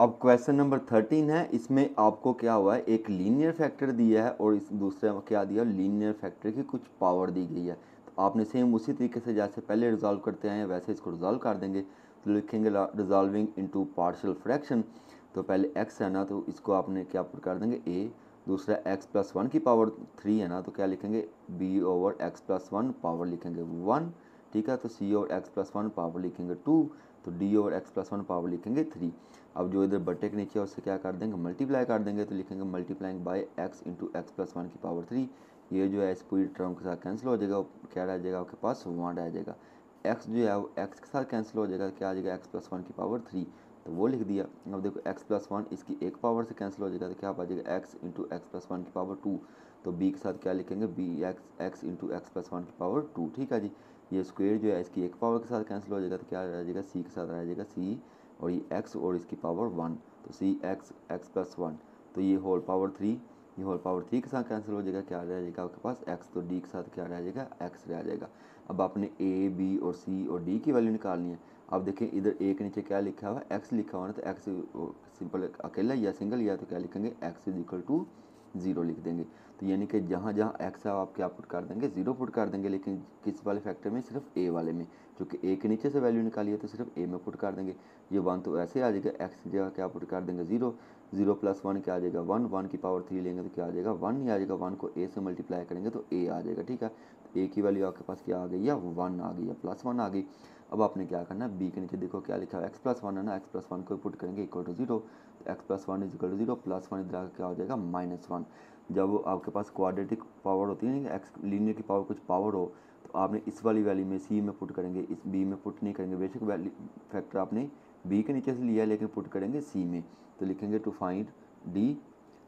अब question number 13 है। इसमें आपको क्या हुआ है, एक लीनियर फैक्टर दिया है और इस दूसरे में क्या दिया, लीनियर फैक्टर की कुछ पावर दी गई है। तो आपने सेम उसी तरीके से जैसे पहले रिजॉल्व करते हैं वैसे इसको रिजॉल्व कर देंगे। तो लिखेंगे रिजॉल्विंग इनटू पार्शियल फ्रैक्शन। तो पहले x है ना, तो इसको आपने क्या पुट कर देंगे a, दूसरा x प्लस 1 की पावर 3 है ना, तो क्या लिखेंगे b over x plus 1 power लिखेंगे 1। ठीक है, तो c over x plus 1 power लिखेंगे 2, तो d over x plus 1 power लिखेंगे 3। अब जो इधर बट्टे के नीचे है उससे क्या कर देंगे, मल्टीप्लाई कर देंगे। तो लिखेंगे multiplying by x into x plus 1 की पावर 3। ये जो है इस पूरी टर्म के साथ कैंसिल हो जाएगा, क्या रह जाएगा आपके पास 1 रह जाएगा। x जो है वो x के साथ कैंसिल हो जाएगा, क्या आ जाएगा x प्लस 1 की पावर 3, तो वो लिख दिया। अब देखो x प्लस 1 इसकी एक पावर से कैंसिल हो जाएगा, तो क्या आ जाएगा x इंटू एक्स प्लस 1 की पावर 2। तो b के साथ क्या लिखेंगे b x into x plus 1 की पावर 2। ठीक है जी। ये स्क्वेयर जो है इसकी एक पावर के साथ कैंसिल हो जाएगा, तो क्या रह जाएगा c के साथ रह जाएगा c, और ये x और इसकी पावर 1, तो सी एक्स प्लस 1। तो ये होल पावर 3, ये होल पावर 3 के साथ कैंसिल हो जाएगा, क्या रह जाएगा आपके पास x, तो d के साथ क्या रह जाएगा x रह जाएगा। अब आपने a b और c और d की वैल्यू निकालनी है। अब देखें इधर a के नीचे क्या लिखा हुआ है, x लिखा हुआ है, तो x सिंपल अकेला या सिंगल या, तो क्या लिखेंगे x इज इक्वल टू 0 लिख देंगे। तो यानी कि जहाँ जहाँ x है आप क्या पुट कर देंगे, 0 पुट कर देंगे। लेकिन किस वाले फैक्टर में, सिर्फ a वाले में, क्योंकि a के नीचे से वैल्यू निकाली है तो सिर्फ a में पुट कर देंगे। ये 1 तो ऐसे आ जाएगा, x की जगह क्या पुट कर देंगे 0, 0 प्लस 1 क्या आ जाएगा 1, 1 की पावर 3 लेंगे तो क्या आ जाएगा 1 ही आ जाएगा। 1 को a से मल्टीप्लाई करेंगे तो a आ जाएगा। ठीक है, तो a की वैल्यू आपके पास क्या आ गई है 1 आ गई है, प्लस 1 आ गई। अब आपने क्या करना है, b के नीचे देखो क्या लिखा है x प्लस 1 है ना, x प्लस 1 को पुट करेंगे इक्वल टू 0, तो x plus 1 is equal to 0, plus 1 इधर क्या हो जाएगा -1। जब आपके पास क्वाड्रेटिक पावर होती है ना, एक्स लीनियर की पावर कुछ पावर हो, तो आपने इस वाली वैल्यू में सी में पुट करेंगे, इस बी में पुट नहीं करेंगे। बेशक वैल्यू फैक्टर आपने बी के नीचे से लिया है लेकिन पुट करेंगे सी में। तो लिखेंगे to find d,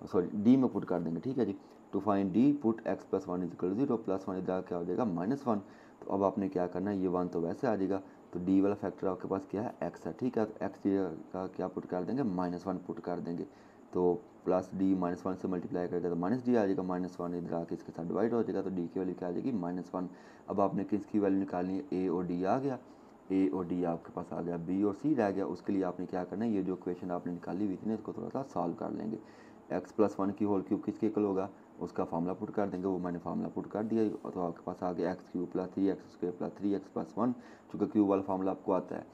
sorry d में पुट कर देंगे। ठीक है जी, to find d put x plus 1 is equal to 0, plus 1 इधर क्या हो जाएगा -1। तो अब आपने क्या करना है, ये 1 तो वैसे आ जाएगा, तो डी वाला फैक्टर आपके पास क्या है एक्स है। ठीक है, तो एक्स का क्या पुट कर देंगे -1 पुट कर देंगे। तो प्लस डी -1 से मल्टीप्लाई करेगा तो माइनस डी आ जाएगा, -1 इधर आके इसके साथ डिवाइड हो जाएगा, तो डी की वैल्यू क्या आ जाएगी -1। अब आपने किसकी वैल्यू निकालनी है, ए और डी आ गया, ए और डी आपके पास आ गया, बी और सी रह गया। उसके लिए आपने क्या करना है, ये जो क्वेश्चन आपने निकाली हुई थी ना, इसको थोड़ा सा सॉल्व कर लेंगे। एक्स प्लस 1 की होल क्यूब किसके इक्वल होगा, उसका फार्मूला पुट कर देंगे, वो मैंने फार्मूला पुट कर दिया। तो आपके पास आ गया x cube plus 3x² plus 3x plus 1, चूँकि क्यूब वाला फार्मूला आपको आता है।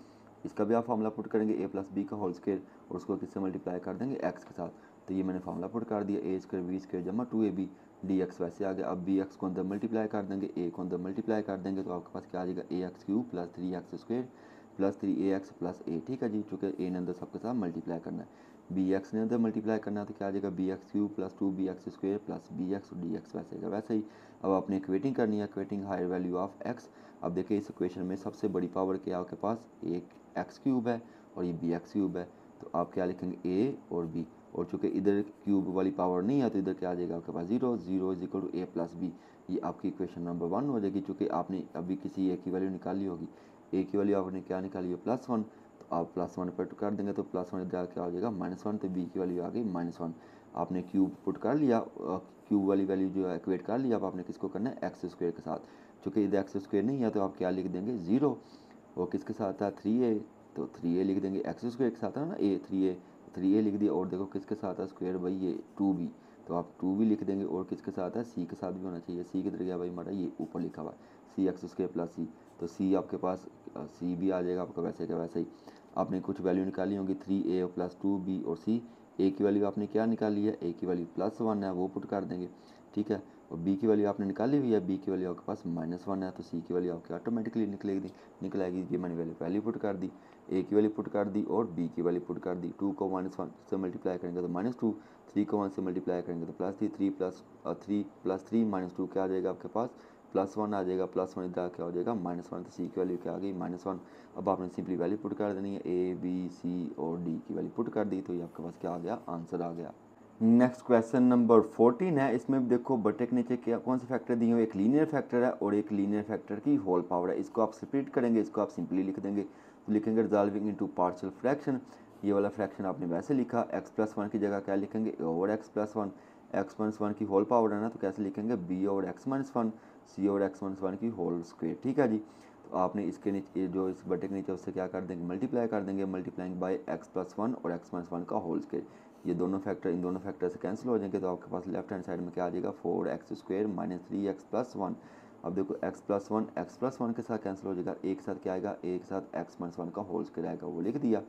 इसका भी आप फार्मूला पुट करेंगे a प्लस बी का होल स्क्वायर, और उसको किससे मल्टीप्लाई कर देंगे x के साथ। तो ये मैंने फार्मूला पुट कर दिया, ए स्क्वायर बी स्क्वायर जमा 2ab डी एक्स वैसे आ गया। अब बी एक्स को अंदर मल्टीप्लाई कर देंगे, ए को अंदर मल्टीप्लाई कर देंगे, तो आपके पास क्या आ जाएगा ax³ plus 3x² plus 3ax plus a। ठीक है जी, चूँकि ए ने अंदर सबके साथ मल्टीप्लाई करना है, बी एक्स ने अंदर मल्टीप्लाई करना है, तो क्या आ जाएगा bx³ plus 2bx² plus bx और dx वैसे का वैसे ही। अब आपने इक्वेटिंग करनी है, equating higher value of x। अब देखिए इस इक्वेशन में सबसे बड़ी पावर क्या है आपके पास, एक x³ है और ये bx³ है, तो आप क्या लिखेंगे a और b, और चूँकि इधर क्यूब वाली पावर नहीं है तो इधर क्या आ जाएगा आपके पास 0, 0 is equal to a plus b. ये आपकी इक्वेशन नंबर 1 हो जाएगी, चूँकि आपने अभी किसी a की वैल्यू निकाली होगी, a की वैल्यू आपने क्या निकाली है +1, तो आप +1 पर कर देंगे तो +1 इधर क्या हो जाएगा -1, तो b की वैल्यू आ गई -1। आपने क्यूब पुट कर लिया, क्यूब वाली वैल्यू जो है इक्वेट कर लिया। अब आपने किसको करना है x² के साथ, चूँकि इधर x² नहीं है तो आप क्या लिख देंगे 0, और किसके साथ था 3a, तो 3a लिख देंगे, x² के साथ है ना a, 3a लिख दिया। और देखो किसके साथ है स्क्वायर भाई, ये 2b, तो आप 2b लिख देंगे। और किसके साथ है, c के साथ भी होना चाहिए, c किधर गया भाई हमारा, ये ऊपर लिखा हुआ है cx² प्लस c, तो c आपके पास c भी आ जाएगा आपका वैसे का वैसे ही। आपने कुछ वैल्यू निकाली होंगी 3a प्लस 2b और c। a की वैल्यू आपने क्या निकाली है, a की वैल्यू +1 है, वो पुट कर देंगे। ठीक है, और b की वैल्यू आपने निकाली हुई है, b की वैल्यू आपके पास -1 है, तो c की वैल्यू आपकी ऑटोमेटिकली निकलेगी। ये मैंने वैल्यू पहले पुट कर दी, a की वैल्यू पुट कर दी और b की वैल्यू पुट कर दी। 2 को -1 से मल्टीप्लाई करेंगे तो -2, 3 को 1 से मल्टीप्लाई करेंगे तो +3, 3 प्लस 3 -2 क्या आ जाएगा आपके पास +1 आ जाएगा, +1 इधर क्या हो जाएगा -1, तो c की वैल्यू क्या आ गई -1। अब आपने सिंपली वैल्यू पुट कर देनी है, a b c और d की वैल्यू पुट कर दी, तो ये आपके पास क्या आ गया, आंसर आ गया। नेक्स्ट क्वेश्चन नंबर 14 है। इसमें देखो बटे के नीचे क्या कौन से फैक्टर दिए हुए, एक लीनियर फैक्टर है और एक लीनियर फैक्टर की होल पावर है। इसको आप स्प्लिट करेंगे, इसको आप सिंपली लिख देंगे, तो लिखेंगे रिजॉल्विंग इनटू पार्शियल फ्रैक्शन। ये वाला फ्रैक्शन आपने वैसे लिखा, x प्लस 1 की जगह क्या लिखेंगे over x plus 1, x minus 1 की होल पावर है ना, तो कैसे लिखेंगे b over x minus 1, c over x minus 1 की होल स्क्वायर। ठीक है जी, तो आपने इसके नीचे जो इस बटे के नीचे उससे क्या कर देंगे, मल्टीप्लाई कर देंगे, मल्टीप्लाइंग बाय x+1 और x-1 का होल स्क्वायर। ये दोनों फैक्टर इन दोनों फैक्टर से कैंसिल हो जाएंगे, तो आपके पास लेफ्ट हैंड साइड में क्या आ जाएगा, 4x² माइनस 3x+1। अब देखो x+1 के साथ कैंसिल हो जाएगा, एक साथ क्या आएगा, एक साथ x-1 का होल स्क्वायर आएगा, वो लिख दिया।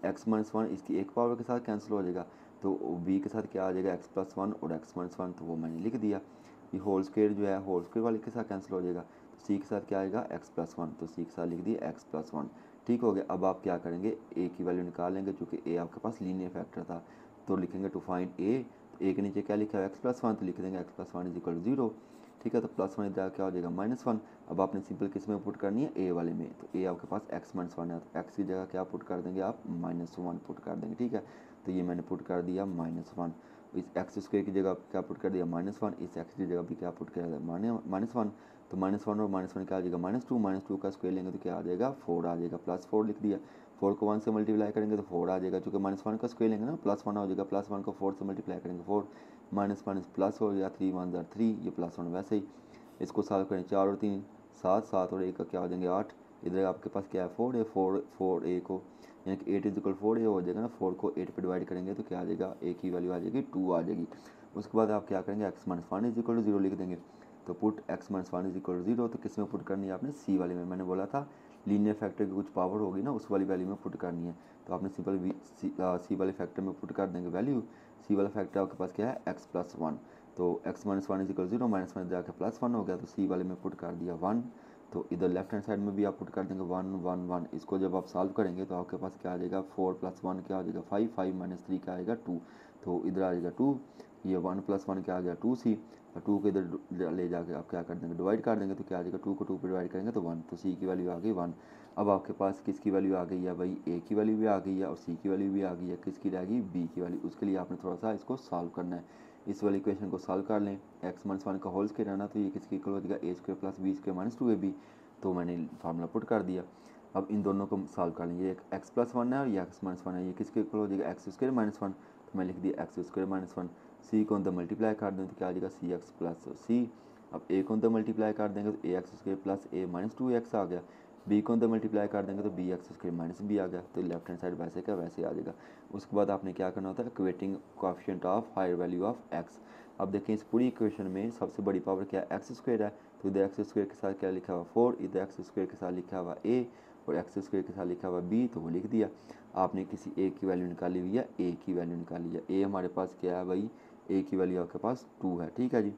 x-1 इसकी एक पावर के साथ कैंसिल हो जाएगा, तो b के साथ क्या आ जाएगा, x+1 और x-1, तो वो मैंने लिख दिया। ये होल स्क्वायर जो है होल स्क्वायर वाले के साथ कैंसिल हो जाएगा, तो c के साथ क्या आएगा, x+1, तो c के साथ लिख दिया x+1। ठीक हो गया। अब आप क्या करेंगे, a की वैल्यू निकाल लेंगे, चूँकि a आपके पास लीनियर फैक्टर था, तो लिखेंगे टू फाइंड a, तो a के नीचे क्या लिखा है, x+1, तो लिख देंगे x+1 = 0। ठीक है, तो +1 इधर क्या हो जाएगा, -1। अब आपने सिंपल किस में पुट करनी है, a वाले में, तो a आपके पास x-1 है, तो x की जगह क्या पुट कर देंगे आप, -1 पुट कर देंगे। ठीक है, तो ये मैंने पुट कर दिया -1। इस x² की जगह क्या पुट कर दिया, -1, इस x की जगह भी क्या पुट कर दिया, -1, तो -1 और -1 क्या आ जाएगा, -2, -2 का स्क्वायर लेंगे तो क्या आ जाएगा, 4 आ जाएगा, +4 लिख दिया। 4 को 1 से मल्टीप्लाई करेंगे तो 4 आ जाएगा, चूँकि -1 का स्क्वायर लेंगे ना, +1 हो जाएगा, +1 को 4 से मल्टीप्लाई करेंगे 4, माइनस माइनस प्लस हो गया, 3 1 3, ये +1 वैसे ही। इसको सॉल्व करें, 4 और 3 7, 7 और 1 का क्या हो जाएंगे 8, इधर आपके पास क्या है 4 है, 4 a को यानी कि 8 = 4 हो जाएगा ना, 4 को 8 पे डिवाइड करेंगे तो क्या आ जाएगा, a की वैल्यू आ जाएगी 2 आ जाएगी। उसके बाद आप क्या करेंगे, x-1 = 0 लिख देंगे, तो पुट x-1 = 0, तो किस में पुट करनी है आपने, c वाले में। मैंने बोला था लीनियर फैक्टर की कुछ पावर होगी ना, उस वाली वैल्यू में पुट करनी है, तो आपने सिंपल सी वाले फैक्टर में पुट कर देंगे वैल्यू। सी वाला फैक्टर आपके पास क्या है, x+1, तो x-1 = 0, -1 जाके +1 हो गया, तो सी वाले में पुट कर दिया 1। तो इधर लेफ्ट हैंड साइड में भी आप पुट कर देंगे 1 1 1। इसको जब आप सॉल्व करेंगे तो आपके पास क्या आ जाएगा, 4 + 1 क्या आ जाएगा 5, 5 - 3 क्या आएगा 2, तो इधर आ जाएगा 2। ये 1 + 1 क्या आ गया 2c, और 2 को इधर ले जाके आप क्या कर देंगे, डिवाइड कर देंगे, तो क्या आ जाएगा, 2 को 2 पे डिवाइड करेंगे तो 1, तो सी की वैल्यू आ गई 1। अब आपके पास किसकी वैल्यू आ गई है भाई, ए की वैल्यू भी आ गई है और सी की वैल्यू भी आ गई है, किसकी रहेगी, बी की वैल्यू। उसके लिए आपने थोड़ा सा इसको सॉल्व करना है, इस वाली इक्वेशन को सॉल्व कर लें। x-1 का होल स्क्वायर है ना, तो ये किसकी इक्वल हो जाएगा, a² + b² - 2ab, तो मैंने फार्मूला पुट कर दिया। अब इन दोनों को सॉल्व कर लेंगे, एक x+1 है और ये x-1 है, ये किसके इक्वल हो जाएगा, x² - 1, तो मैं लिख दिया x² - 1। c को अंदर मल्टीप्लाई कर दें तो क्या आ जाएगा, cx + c। अब a को अंदर मल्टीप्लाई कर देंगे तो ax² + a - 2x आ गया, b को अंदर मल्टीप्लाई कर देंगे तो bx² - b आ गया, तो लेफ्ट हैंड साइड वैसे का वैसे आ जाएगा। उसके बाद आपने क्या करना होता है, equating coefficient of higher value of x। अब देखें इस पूरी इक्वेशन में सबसे बड़ी पावर क्या है, x² है, तो इधर x² के साथ क्या लिखा हुआ 4, इधर x² के साथ लिखा हुआ a और x² के साथ लिखा हुआ b, तो वो लिख दिया। आपने किसी a की वैल्यू निकाली हुई है, a की वैल्यू निकाली है, a हमारे पास क्या है भाई, a की वैल्यू आपके पास 2 है। ठीक है जी,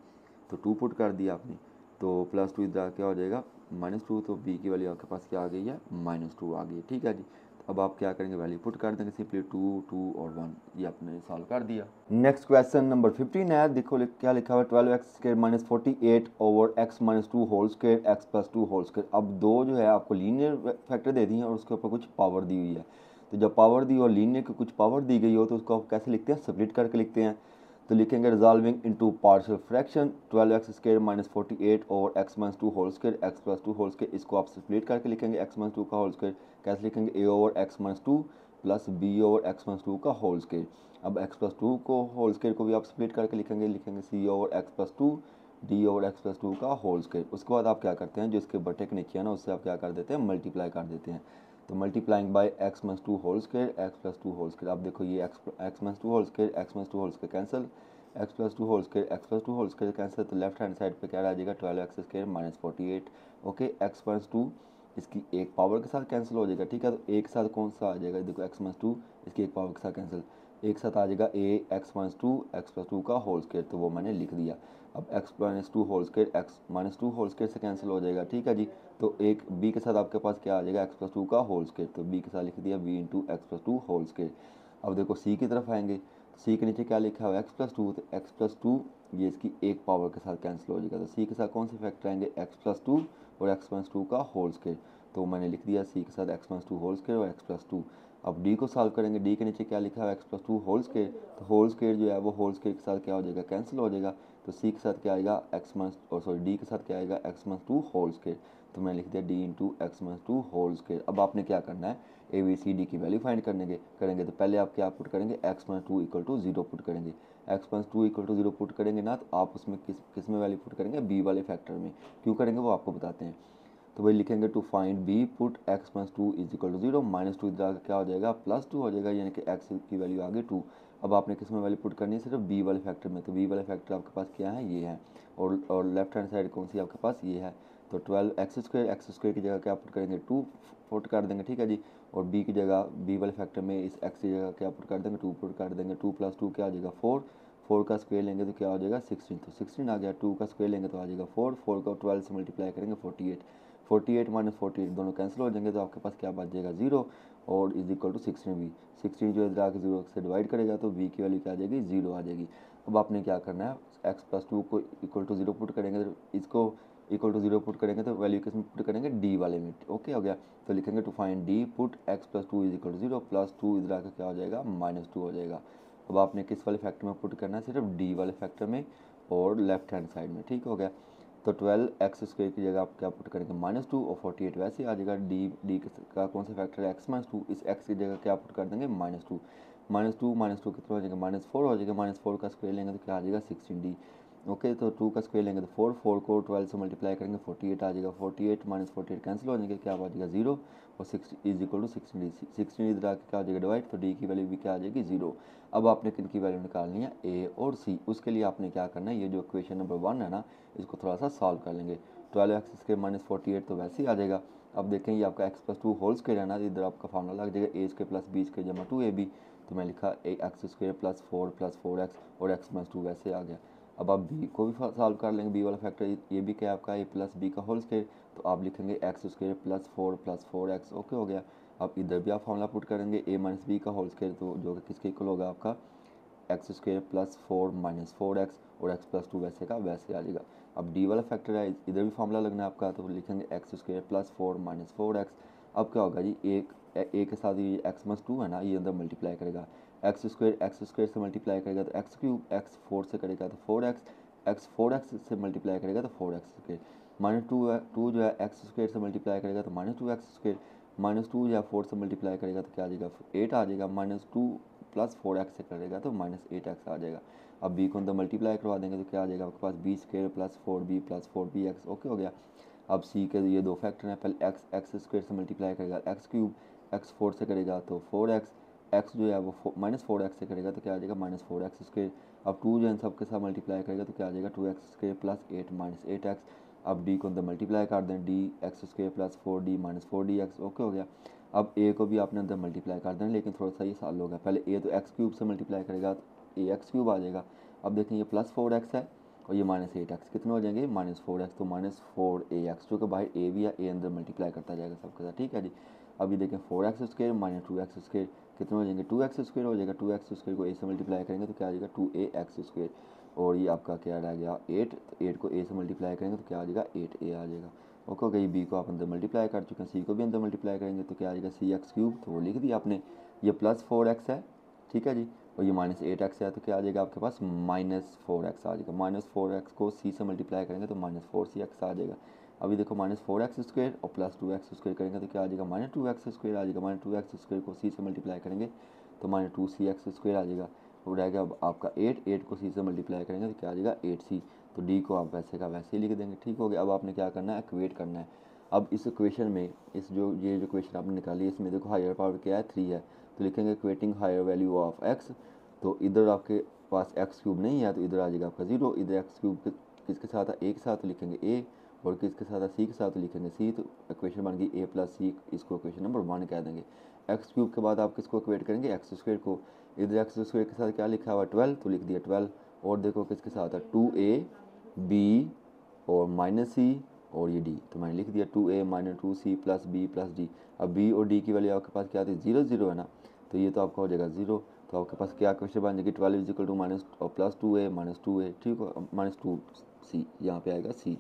तो 2 पुट कर दिया आपने, तो +2 इधर क्या हो जाएगा -2, तो b की वैल्यू आपके पास क्या आ गई है, -2 आ गई है। ठीक है जी, तो अब आप क्या करेंगे, वैल्यू पुट कर देंगे सिंपली 2 2 और 1, ये आपने सॉल्व कर दिया। नेक्स्ट क्वेश्चन नंबर 15 है, देखो क्या लिखा हुआ है, 12x² - 48 over x - 2 whole square x + 2 whole square. अब दो जो है आपको लीनियर फैक्टर दे दी है और उसके ऊपर कुछ पावर दी हुई है, तो जब पावर दी और लीनियर की कुछ पावर दी गई हो तो उसको आप कैसे लिखते हैं, स्प्लिट करके लिखते हैं। तो लिखेंगे resolving into partial fraction, 12x² - 48 over x - 2 whole square x + 2 whole square, इसको आप स्प्लिट करके लिखेंगे x - 2 का होल स्क्वायर, कैसे लिखेंगे, a over x - 2 plus b over x - 2 का होल स्क्वायर। अब x + 2 को होल स्क्वायर को भी आप स्प्लिट करके लिखेंगे c over x + 2 d over x + 2 का होल स्क्वायर। उसके बाद आप क्या करते हैं, जो इसके बटे के नीचे है ना, उससे आप क्या कर देते हैं, मल्टीप्लाई कर देते हैं, तो multiplying by x - 2 whole square x + 2 whole square. अब देखो ये x - 2 whole square x - 2 whole square cancel, x + 2 whole square x + 2 whole square cancel, तो लेफ्ट हैंड साइड पे क्या रह जाएगा, 12x² - 48। ओके, x + 2 इसकी एक पावर के साथ कैंसिल हो जाएगा। ठीक है, तो एक साथ कौन सा आ जाएगा, देखो x - 2 इसकी एक पावर के साथ कैंसिल, एक साथ आ जाएगा a x - 2 का होल स्क्वायर, तो वो मैंने लिख दिया। अब x - 2 whole square x - 2 whole square से कैंसिल हो जाएगा। ठीक है जी, तो एक b के साथ आपके पास क्या आ जाएगा, x + 2 का होल स्क्वायर, तो b के साथ लिख दिया b × x + 2 होल स्क्वायर। अब देखो c की तरफ आएंगे, c के नीचे क्या लिखा हुआ है, x + 2, तो x + 2 ये इसकी एक पावर के साथ कैंसिल हो जाएगा, तो c के साथ कौन से फैक्टर आएंगे, x + 2 और x - 2 का होल स्क्वायर, तो मैंने लिख दिया c के साथ x - 2 होल स्क्वायर और x + 2। अब d को सॉल्व करेंगे, d के नीचे क्या लिखा है, x + 2 होल स्क्वायर, तो होल स्क्वायर जो है वो होल स्क्वायर के साथ क्या हो जाएगा, कैंसिल हो जाएगा, तो c के साथ क्या आएगा d के साथ क्या आएगा, x - 2 होल स्क्वायर, तो मैंने लिख दिया d × x - 2 होल स्क्वायर। अब आपने क्या करना है, ए बी सी डी की वैल्यू फाइंड करेंगे, तो पहले आप क्या पुट करेंगे, x - 2 = 0 पुट करेंगे, x - 2 = 0 पुट करेंगे ना, तो आप उसमें किस में वैल्यू पुट करेंगे, b वाले फैक्टर में। क्यों करेंगे वो आपको बताते हैं। तो भाई लिखेंगे to find b put x minus two is equal to zero, minus two इधर आगे क्या हो जाएगा प्लस टू हो जाएगा, यानी कि एक्स की वैल्यू आगे टू। अब आपने किस में वैल्यू पुट करनी है, सिर्फ बी वाले फैक्टर में, तो बी वाले फैक्टर आपके पास क्या है, ये है, और लेफ्ट हैंड साइड कौन सी आपके पास, ये है। तो 12 एक्स स्क्वायर की जगह क्या पुट करेंगे, टू पुट कर देंगे, ठीक है जी। और बी की जगह बी वाले फैक्टर में इस एक्स की जगह क्या पुट कर देंगे, टू पुट कर देंगे। टू प्लस टू क्या आ जाएगा, फोर, फोर का स्क्वायर लेंगे तो क्या हो जाएगा 16, तो 16 आ गया। टू का स्क्वायर लेंगे तो आ जाएगा फोर, फोर को 12 से मल्टीप्लाई करेंगे 48, 48 माइनस 48 दोनों कैंसिल हो जाएंगे, तो आपके पास क्या बच जाएगा, जीरो, और इज इक्वल टू 16 बी। 16 जो इधर आके जीरो से डिवाइड करेगा तो बी की वैल्यू क्या आ जाएगी, जीरो आ जाएगी। अब आपने क्या करना है, एक्स प्लस टू को इक्वल टू जीरो पुट करेंगे, तो इसको इक्वल टू जीरो पुट करेंगे तो वैल्यू किस में पुट करेंगे, डी वाले में, ओके हो गया। तो लिखेंगे to find d put x plus two is equal to zero, plus two इधर आकर क्या हो जाएगा, माइनस टू हो जाएगा। अब आपने किस वाले फैक्टर में पुट करना है, सिर्फ डी वाले फैक्टर में और लेफ्ट हैंड साइड में, ठीक हो गया। तो 12 एक्स स्क्वायर की जगह आप क्या पुट करेंगे, माइनस टू, और 48 वैसे आ जाएगा। डी का कौन सा फैक्टर है, एक्स माइनस टू, इस एक्स की जगह क्या पुट कर देंगे, माइनस टू, माइनस टू कितना हो जाएगा, माइनस फोर हो जाएगा। माइनस फोर का स्क्वायर लेंगे तो क्या आ जाएगा 16 डी, ओके। तो टू का स्क्वायर लेंगे तो फोर, फोर को 12 से मल्टीप्लाई करेंगे 48 आ जाएगा। 48 माइनस 48 कैंसिल हो जाएंगे, क्या आ जाएगा जीरो, और 6 इज इक्वल टू 16 डी, 16 इधर आके क्या आ जाएगा डिवाइड, तो डी की वैल्यू भी क्या आ जाएगी, जीरो। अब आपने किन की वैल्यू निकालनी है, ए और सी। उसके लिए आपने क्या करना है, ये जो इक्वेशन नंबर 1 है ना, इसको थोड़ा सा सॉल्व कर लेंगे। 12 एक्स स्क्वायर माइनस 48 तो वैसे ही आ जाएगा। अब देखें ये आपका x plus two whole square है ना, इधर आपका फार्मूला लग जाएगा a square plus b square जमा टू ए बी। तो मैं लिखा a x square plus four x, और एक्स माइनस टू वैसे आ गया। अब आप बी को भी सॉल्व कर लेंगे, बी वाला फैक्टर ये भी क्या आपका ए प्लस बी का होल स्क्वायर, तो आप लिखेंगे x square plus four x, okay हो गया। अब इधर भी आप फॉर्मूला पुट करेंगे ए माइनस बी का होल स्क्वायर, तो जो कि किसके इक्वल होगा आपका x square plus four minus four x, और एक्स प्लस टू वैसे का वैसे आ जाएगा। अब डी वाला फैक्टर है, इधर भी फॉर्मूला लगना है आपका, तो लिखेंगे x square plus four minus four x. अब क्या होगा जी, एक ए के साथ ये एक्स माइनस टू है ना, ये अंदर मल्टीप्लाई करेगा, एक्स स्क्वायर से मल्टीप्लाई करेगा तो एक्स क्यूब, एक्स फोर से करेगा तो four x, x four x से मल्टीप्लाई करेगा तो four x square, minus two जो है एक्स स्क्वायर से मल्टीप्लाई करेगा तो minus two x square, minus two या फोर से मल्टीप्लाई करेगा तो क्या आ जाएगा, एट आ जाएगा। Minus two plus four x से करेगा तो माइनस एट एक्स आ जाएगा। अब बी को अंदर मल्टीप्लाई करवा देंगे तो क्या आ जाएगा आपके पास, b square plus four b x, okay हो गया। अब सी के ये दो फैक्टर हैं, पहले एक्स स्क्वायर से मल्टीप्लाई करेगा एक्स क्यूब, एक्स फोर से करेगा तो फोर एक्स, एक्स जो है वो माइनस फोर एक्स से करेगा तो क्या आ जाएगा, माइनस फोर एक्स स्क्वायर। अब टू जो है सबके साथ मल्टीप्लाई करेगा तो क्या आ जाएगा, two x square plus eight minus eight x. अब डी को अंदर मल्टीप्लाई कर दें, d x square plus four d minus four d x, okay हो गया। अब ए को भी आपने अंदर मल्टीप्लाई कर देना, लेकिन थोड़ा सा ये साल होगा, पहले ए तो एक्स क्यूब से मल्टीप्लाई करेगा तो ए एक्स क्यूब आ जाएगा। अब देखें ये प्लस फोर एक्स है और ये माइनस एट एक्स, कितने हो जाएंगे, माइनस फोर एक्स, तो माइनस फोर ए एक्स, जो कि बाहर ए भी है, ए अंदर मल्टीप्लाई करता जाएगा सबके साथ, ठीक है जी। अभी देखें four x square minus two x square, कितने हो जाएंगे, टू एक्स स्क्वायर हो जाएगा। टू एक्स स्क्वायर को ए से मल्टीप्लाई करेंगे तो क्या आ जाएगा, टू ए एक्स स्क्वायर, और ये आपका क्या रह गया एट, तो एट को ए से मल्टीप्लाई करेंगे तो क्या आ जाएगा, एट ए आ जाएगा, ओके हो गया। बी को आप अंदर मल्टीप्लाई कर चुके हैं, सी को भी अंदर मल्टीप्लाई करेंगे तो क्या आ जाएगा, सी एक्स क्यूब, तो वो लिख दिया आपने। ये प्लस फोर एक्स है, ठीक है जी, और ये माइनस एट एक्स है, तो क्या आ जाएगा आपके पास, माइनस फोर एक्स आ जाएगा। माइनस फोर एक्स को सी से मल्टीप्लाई करेंगे तो माइनस फोर सी एक्स आ जाएगा। अभी देखो माइनस फोर एक्स स्क्वायर और प्लस टू एक्स स्क्वायर करेंगे तो क्या आ जाएगा, माइनस टू एक्स स्क्वायर आ जाएगा। माइनस टू एक्स स्क्वायर को सी से मल्टीप्लाई करेंगे तो माइनस टू सी एक्स स्क्वायर आ जाएगा, वो रहेगा अब आपका एट, एट को सी से मल्टीप्लाई करेंगे तो क्या आ जाएगा, एट सी। तो डी को आप वैसे का वैसे ही लिख देंगे, ठीक हो गया। अब आपने क्या करना है, इक्वेट करना है। अब इस इक्वेशन में इस जो ये जो इक्वेशन आपने निकाली है, इसमें देखो हायर पावर क्या है, थ्री है, तो लिखेंगे equating higher value of x. तो इधर आपके पास एक्स क्यूब नहीं है तो इधर आ जाएगा आपका जीरो। इधर एक्स क्यूब किसके साथ है, ए के साथ, तो लिखेंगे ए, और किसके साथ है, सी के साथ, तो लिखेंगे सी। तो इक्वेशन बन गई ए प्लस सी, इसको इक्वेशन नंबर 1 कह देंगे। एक्स क्यूब के बाद आप किसको इक्वेट करेंगे, एक्स स्क्वायर को। इधर एक्स स्क्वायर के साथ क्या लिखा हुआ है, 12, तो लिख दिया 12। और देखो किसके साथ है, टू ए बी और माइनस सी, और ये डी, तो मैंने लिख दिया two a minus two c plus b plus d. अब बी और डी की वैल्यू आपके पास क्या आती है, जीरो जीरो है ना, तो ये तो आपका हो जाएगा जीरो। तो आपके पास क्या क्वेश्चन बन जाएगी, 12 इज इक्वल टू माइनस और plus two a minus to ए, ठीक है, माइनस टू सी, यहाँ पे आएगा सी,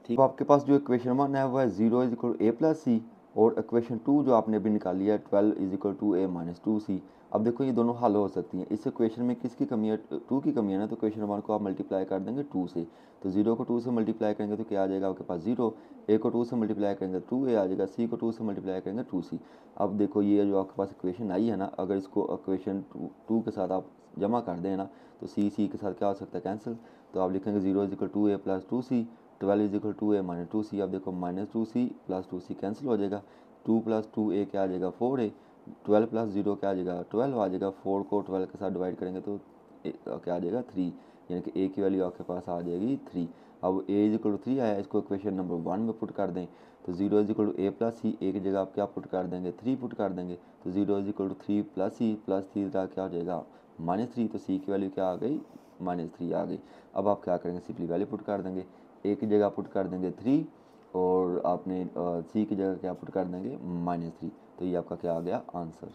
ठीक। तो आपके पास जो इक्वेशन 1 है वो है zero is equal to a plus c, और इक्वेशन 2 जो आपने अभी निकाली है 12 is equal to a minus two c. अब देखो ये दोनों हल हो सकती हैं। इस इक्वेशन में किसकी कमी है, 2 की कमी है ना, तो इक्वेशन 1 को आप मल्टीप्लाई कर देंगे 2 से, तो जीरो को 2 से मल्टीप्लाई करेंगे तो क्या आ जाएगा आपके पास, जीरो। ए को 2 से मल्टीप्लाई करेंगे तो 2 ए आ जाएगा, सी को 2 से मल्टीप्लाई करेंगे 2 सी। अब देखो ये जो आपके पास इक्वेशन आई है ना, अगर इसको इक्वेशन 2 के साथ आप जमा कर दें ना, तो सी के साथ क्या हो सकता है, कैंसिल। तो आप लिखेंगे zero is equal to a plus two c, 12 is equal to a minus two c. अब देखो minus two c plus two c cancel हो जाएगा, 2 प्लस टू ए क्या आ जाएगा 4 ए, 12 प्लस 0 क्या आ जाएगा 12 आ जाएगा, 4 को 12 के साथ डिवाइड करेंगे तो क्या आ जाएगा 3, यानी कि ए की वैल्यू आपके पास आ जाएगी 3। अब ए इज इक्वल टू 3 आया, इसको इक्वेशन नंबर 1 में पुट कर दें तो 0 is equal to a plus c, a की जगह आप क्या पुट कर देंगे 3 पुट कर देंगे, तो 0 is equal to 3 plus c, plus 3 का क्या हो जाएगा -3, तो सी की वैल्यू क्या आ गई -3 आ गई। अब आप क्या करेंगे सिंपली वैल्यू पुट कर देंगे, ए की जगह पुट कर देंगे 3 और आपने सी की जगह क्या पुट कर देंगे -3, तो ये आपका क्या आ गया आंसर।